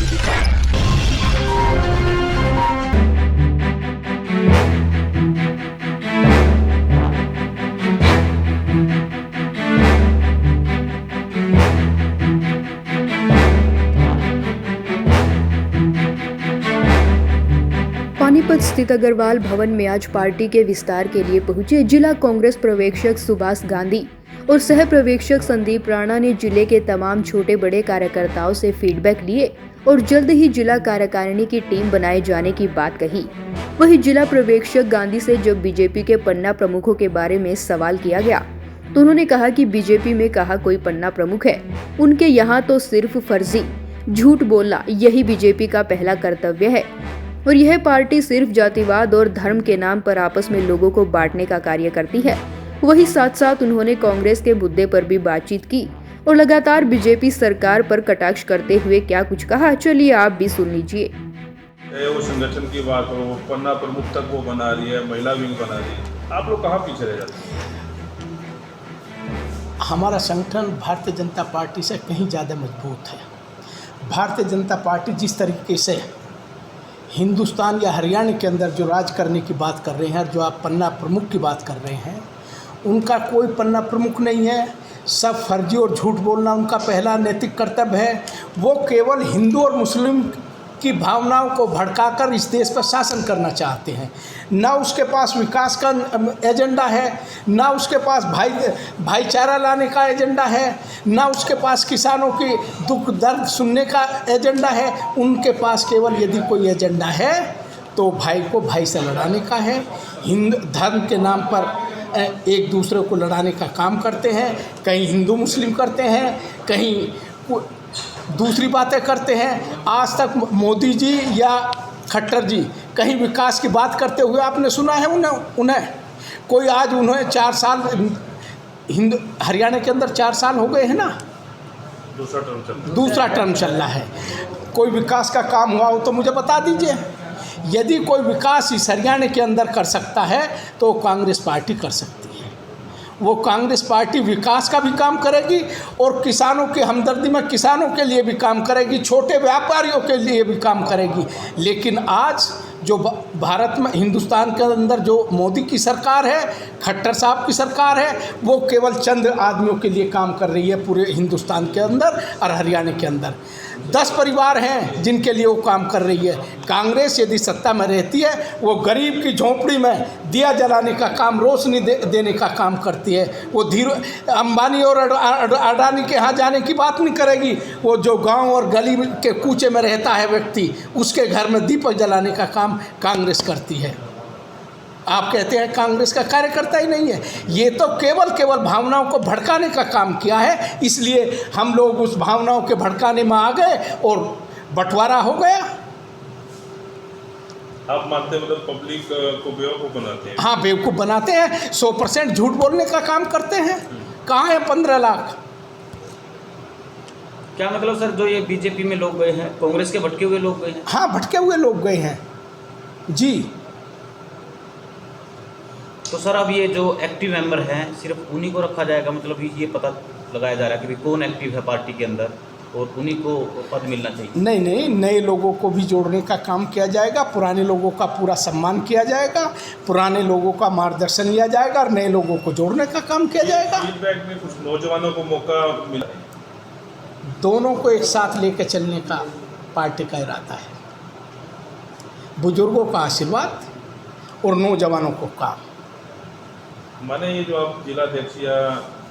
पानीपत स्थित अग्रवाल भवन में आज पार्टी के विस्तार के लिए पहुंचे जिला कांग्रेस पर्यवेक्षक सुभाष गांधी और सह पर्यवेक्षक संदीप राणा ने जिले के तमाम छोटे बड़े कार्यकर्ताओं से फीडबैक लिए और जल्द ही जिला कार्यकारिणी की टीम बनाए जाने की बात कही। वहीं जिला पर्यवेक्षक गांधी से जब बीजेपी के पन्ना प्रमुखों के बारे में सवाल किया गया तो उन्होंने कहा कि बीजेपी में कहा कोई पन्ना प्रमुख है, उनके यहाँ तो सिर्फ फर्जी झूठ बोलना यही बीजेपी का पहला कर्तव्य है और यह पार्टी सिर्फ जातिवाद और धर्म के नाम पर आपस में लोगों को बांटने का कार्य करती है। वहीं साथ साथ उन्होंने कांग्रेस के मुद्दे पर भी बातचीत की और लगातार बीजेपी सरकार पर कटाक्ष करते हुए क्या कुछ कहा, चलिए आप भी सुन लीजिए। वो संगठन की बात हो, पन्ना प्रमुख तक वो बना रही है, महिला विंग बना रही है, आप लोग कहाँ पीछे रह जाते हैं? हमारा संगठन भारतीय जनता पार्टी से कहीं ज़्यादा मजबूत है। भारतीय जनता पार्टी जिस तरीके से हिंदुस्तान या हरियाणा के अंदर जो राज करने की बात कर रहे हैं और जो आप पन्ना प्रमुख की बात कर रहे हैं, उनका कोई पन्ना प्रमुख नहीं है। सब फर्जी और झूठ बोलना उनका पहला नैतिक कर्तव्य है। वो केवल हिंदू और मुस्लिम की भावनाओं को भड़काकर इस देश पर शासन करना चाहते हैं। ना उसके पास विकास का एजेंडा है, ना उसके पास भाईचारा लाने का एजेंडा है, ना उसके पास किसानों की दुख दर्द सुनने का एजेंडा है। उनके पास केवल यदि कोई एजेंडा है तो भाई को भाई से लड़ाने का है। हिंदू धर्म के नाम पर एक दूसरे को लड़ाने का काम करते हैं। कहीं हिंदू मुस्लिम करते हैं, कहीं दूसरी बातें करते हैं। आज तक मोदी जी या खट्टर जी कहीं विकास की बात करते हुए आपने सुना है उन्हें कोई? आज उन्हें 4 साल हरियाणा के अंदर 4 साल हो गए हैं ना, दूसरा टर्म चल रहा है। कोई विकास का काम हुआ हो तो मुझे बता दीजिए। यदि कोई विकास इस हरियाणा के अंदर कर सकता है तो कांग्रेस पार्टी कर सकती है। वो कांग्रेस पार्टी विकास का भी काम करेगी और किसानों की हमदर्दी में किसानों के लिए भी काम करेगी, छोटे व्यापारियों के लिए भी काम करेगी। लेकिन आज जो भारत में हिंदुस्तान के अंदर जो मोदी की सरकार है, खट्टर साहब की सरकार है, वो केवल चंद आदमियों के लिए काम कर रही है पूरे हिंदुस्तान के अंदर और हरियाणा के अंदर। 10 परिवार हैं जिनके लिए वो काम कर रही है। कांग्रेस यदि सत्ता में रहती है, वो गरीब की झोंपड़ी में दिया जलाने का काम, रोशनी देने का काम करती है। वो अंबानी और अडानी के यहाँ जाने की बात नहीं करेगी। वो जो गांव और गली के कूचे में रहता है व्यक्ति, उसके घर में दीपक जलाने का काम कांग्रेस करती है। आप कहते हैं कांग्रेस का कार्यकर्ता ही नहीं है। ये तो केवल भावनाओं को भड़काने का काम किया है। इसलिए हम लोग उस भावनाओं के भड़काने में आ गए और बंटवारा हो गया। आप मानते हैं मतलब पब्लिक को बेवकूफ़ बनाते हैं? हाँ, बेवकूफ़ बनाते हैं। 100% झूठ बोलने का काम करते हैं। कहाँ है 15 लाख? क्या मतलब सर, जो ये बीजेपी में लोग गए हैं, कांग्रेस के भटके हुए लोग गए हैं? हाँ, भटके हुए लोग गए हैं जी। तो सर अब ये जो एक्टिव मेंबर हैं सिर्फ उन्हीं को रखा जाएगा? मतलब ये पता लगाया जा रहा है कि कौन एक्टिव है पार्टी के अंदर और उन्हीं को पद मिलना चाहिए? नहीं, नए लोगों को भी जोड़ने का काम किया जाएगा। पुराने लोगों का पूरा सम्मान किया जाएगा, पुराने लोगों का मार्गदर्शन लिया जाएगा और नए लोगों को जोड़ने का काम किया जाएगा। फीडबैक में कुछ नौजवानों को मौका मिला, दोनों को एक साथ लेकर चलने का पार्टी का इरादा है। बुजुर्गों का आशीर्वाद और नौजवानों को काम। माने ये जो आप जिलाध्यक्ष या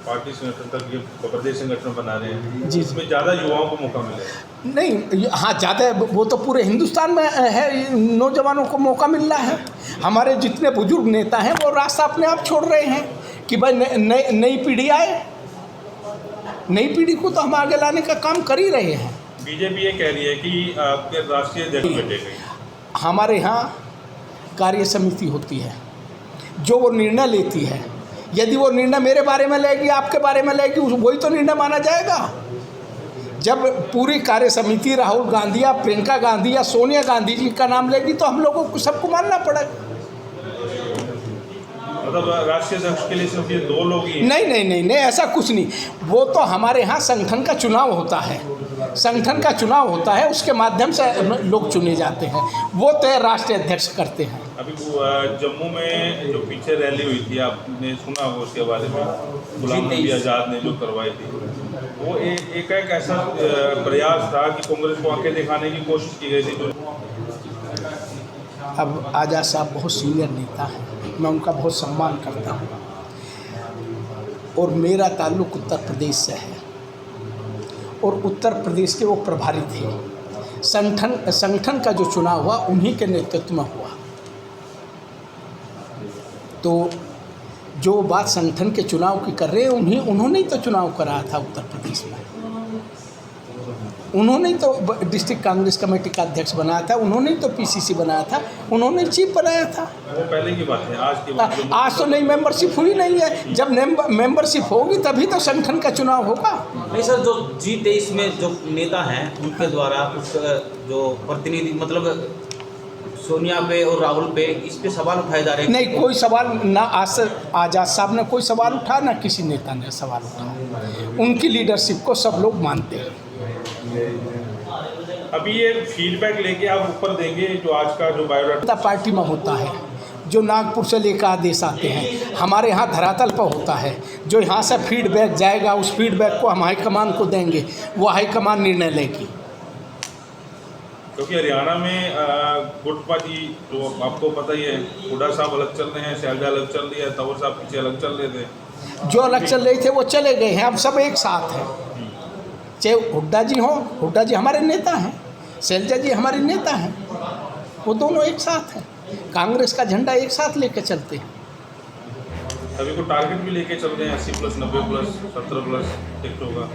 पार्टी संगठन तक ये प्रदेश संगठन बना रहे हैं जी, इसमें ज़्यादा युवाओं को मौका मिलेगा? नहीं, हाँ ज़्यादा, वो तो पूरे हिंदुस्तान में है। नौजवानों को मौका मिल रहा है। हमारे जितने बुजुर्ग नेता हैं वो रास्ता अपने आप छोड़ रहे हैं कि भाई नई पीढ़ी आए। नई पीढ़ी को तो हम आगे लाने का काम कर ही रहे हैं। बीजेपी ये कह रही है कि आपके राष्ट्रीय अध्यक्ष बैठेंगे। हमारे यहाँ कार्य समिति होती है जो वो निर्णय लेती है। यदि वो निर्णय मेरे बारे में लेगी, आपके बारे में लेगी, वही तो निर्णय माना जाएगा। जब पूरी कार्य समिति राहुल गांधी या प्रियंका गांधी या सोनिया गांधी जी का नाम लेगी तो हम लोगों को सबको मानना पड़ेगा। मतलब राष्ट्रीय अध्यक्ष के लिए सिर्फ ये 2 लोग ही? नहीं, ऐसा कुछ नहीं। वो तो हमारे यहाँ संगठन का चुनाव होता है। संगठन का चुनाव होता है, उसके माध्यम से लोग चुने जाते हैं, वो तय राष्ट्रीय अध्यक्ष करते हैं। अभी जम्मू में जो पीछे रैली हुई थी, आपने सुना होगा उसके बारे में, गुलाम नबी आज़ाद ने जो करवाई थी, वो एक ऐसा प्रयास था कि कांग्रेस को आंखें दिखाने की कोशिश की गई थी। जो अब आज़ाद साहब बहुत सीनियर नेता हैं, मैं उनका बहुत सम्मान करता हूँ और मेरा ताल्लुक़ उत्तर प्रदेश से है और उत्तर प्रदेश के वो प्रभारी थे। संगठन का जो चुनाव हुआ उन्हीं के नेतृत्व में हुआ। तो जो बात संगठन के चुनाव की कर रहे हैं, उन्होंने ही तो चुनाव कराया था उत्तर प्रदेश में। उन्होंने ही तो डिस्ट्रिक्ट कांग्रेस कमेटी का अध्यक्ष बनाया था, उन्होंने ही तो पीसीसी बनाया था, उन्होंने चीफ बनाया था। वो पहले की बात है, आज की बात आज तो नहीं, मेंबरशिप हुई नहीं है। जब मेंबरशिप होगी तभी तो संगठन का चुनाव होगा। नहीं सर, जो G23 में जो नेता हैं उनके द्वारा उस जो प्रतिनिधि मतलब सोनिया पे और राहुल पे, इस पे सवाल उठाए जा रहे हैं। नहीं, कोई सवाल ना आज़ाद साहब ने कोई सवाल उठाया, ना किसी नेता ने सवाल उठाया। उनकी लीडरशिप को सब लोग मानते हैं। अभी ये फीडबैक लेके आप ऊपर देंगे, जो आज का जो बायोडाटा पार्टी में होता है, जो नागपुर से लेकर आदेश आते हैं, हमारे यहाँ धरातल पर होता है। जो यहाँ से फीडबैक जाएगा, उस फीडबैक को हम हाईकमान को देंगे, वो हाईकमान निर्णय लेगी। क्योंकि हरियाणा में गुटपा जी, जो आपको पता ही है, हुड्डा साहब अलग चल रहे हैं, शैलजा अलग चल रही है, तंवर साहब पीछे अलग चल रहे थे। जो अलग चल रहे थे वो चले गए हैं, अब सब एक साथ हैं। चाहे हुड्डा जी हों, हुड्डा जी हमारे नेता हैं, शैलजा जी हमारे नेता हैं, वो दोनों एक साथ हैं। कांग्रेस का झंडा एक साथ लेकर चलते हैं। अभी को टारगेट भी लेके चल रहे हैं 80+, 90+, 17+ टिकटों का।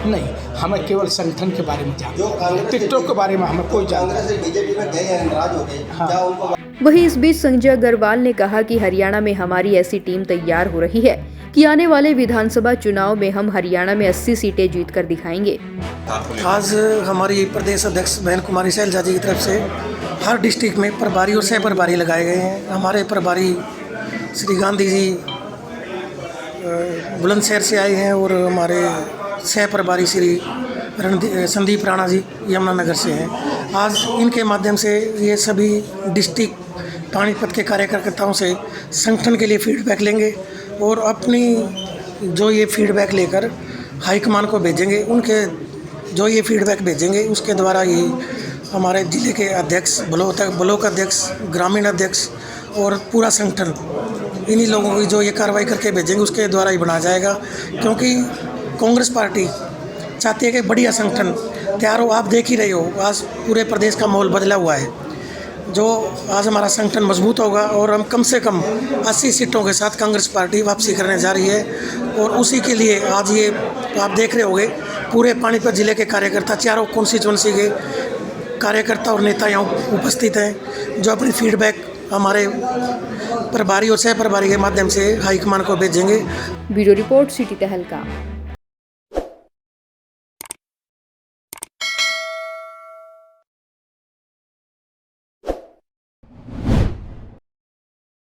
नहीं, हमें केवल संगठन के बारे में जानना है, टिकटों के बारे में हमें कोई जानकारी नहीं। बीजेपी में गए हैं, नाराज हो गए, हाँ। क्या उनको वहीं इस बीच संजय अग्रवाल ने कहा कि हरियाणा में हमारी ऐसी टीम तैयार हो रही है कि आने वाले विधानसभा चुनाव में हम हरियाणा में 80 सीटें जीत कर दिखाएंगे। आज हमारी प्रदेश अध्यक्ष बहन कुमारी शैलजा जी की तरफ से हर डिस्ट्रिक्ट में प्रभारी और सह प्रभारी लगाए गए हैं। हमारे प्रभारी श्री गांधी जी बुलंदशहर से आए हैं और हमारे सह प्रभारी श्री संदीप राणा जी यमुनानगर से हैं। आज इनके माध्यम से ये सभी डिस्ट्रिक्ट पानीपत के कार्यकर्ताओं से संगठन के लिए फीडबैक लेंगे और अपनी जो ये फीडबैक लेकर हाईकमान को भेजेंगे। उनके जो ये फीडबैक भेजेंगे उसके द्वारा ये हमारे ज़िले के अध्यक्ष, ब्लॉक अध्यक्ष, ग्रामीण अध्यक्ष और पूरा संगठन, इन्हीं लोगों की जो ये कार्रवाई करके भेजेंगे उसके द्वारा ही बनाया जाएगा। क्योंकि कांग्रेस पार्टी चाहती है कि बढ़िया संगठन तैयार हो। आप देख ही रहे हो, आज पूरे प्रदेश का माहौल बदला हुआ है। जो आज हमारा संगठन मजबूत होगा और हम कम से कम 80 सीटों के साथ कांग्रेस पार्टी वापसी करने जा रही है। और उसी के लिए आज ये आप देख रहे होंगे, पूरे पानीपत जिले के कार्यकर्ता, चारों कॉन्स्टिट्यूंसी के कार्यकर्ता और नेता यहाँ उपस्थित हैं, जो अपनी फीडबैक हमारे प्रभारी और सह प्रभारी के माध्यम से हाईकमान को भेजेंगे। ब्यूरो रिपोर्ट, सिटी तहलका।